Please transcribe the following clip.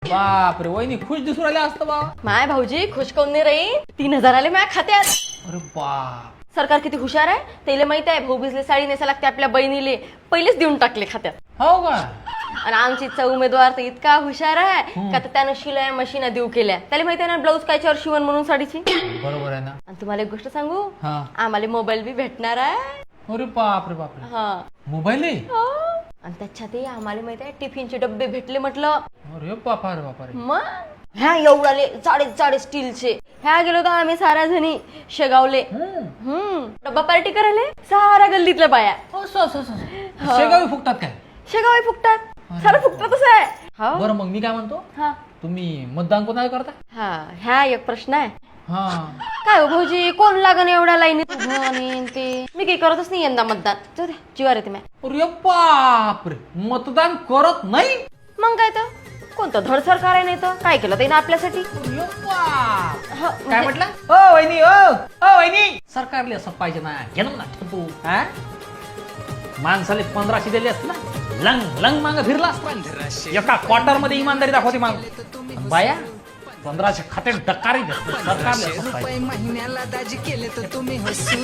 बापरे वहिनी खुश दिसून राहिले असतं बा. माय भाऊजी खुश कोण नाही राही 3000 आले माझ्या खात्यात. अरे बाप. सरकार किती हुशार आहे त्याला माहित आहे भाऊ बिजले साडी नेसा लागते आपल्या बहिणीले पहिलेच देऊन टाकले खात्यात. हो का. आणि आमचीचा उमेदवार तर इतका हुशार आहे का त्यानं शिलाई मशीन देऊ केल्या त्याला माहिती आहे ना ब्लाऊज कायच्यावर शिवण म्हणून साडीची. बरोबर आहे ना. आणि तुम्हाला एक गोष्ट सांगू हा. आम्हाला मोबाईल बी भेटणार आहे. अरे बापरे बापरे. हा मोबाईल आहे. हो. आणि त्याच्यातही आम्हाला माहित आहे टिफिनचे डब्बे भेटले म्हटलं. अरे बापा रे बापा रे. मग ह्या एवढाले जाडे स्टीलचे ह्या गेलो तर आम्ही साऱ्या जणी शेगावले. डब्बा पार्टी करायला सारा गल्लीतल्या बाया. शेगावी फुकतात काय. शेगावी फुकतात सारं फुकतातच आहे. हो. बरं मग मी काय म्हणतो हा तुम्ही मतदान कोणाला करता. हा ह्या एक प्रश्न आहे. हा. काय हो भाऊजी कोण लागण एवढ्या लाईनीत उभं आणि ते मी काही करतच नाही यंदा मतदान. जाऊ द्या जीवार येते मी. अरे बापरे मतदान करत नाही. मग काय तर कोणतं धड सरकार आहे नाही तर काय केलं त्याने आपल्यासाठी. अरे बाप. ह, काय म्हटलं ओ वहिनी ओ वहिनी सरकारले असं पाहिजे ना घेणं ना तू हा माणसाले 1500 दिले असते ना लंग लंग माग फिरला असता एका क्वार्टर मध्ये इमानदारी दाखवते माग बाया 1500 खाते डकारी सरकारले असं पाहिजे. महिन्याला दाजी केले तर तुम्ही हसू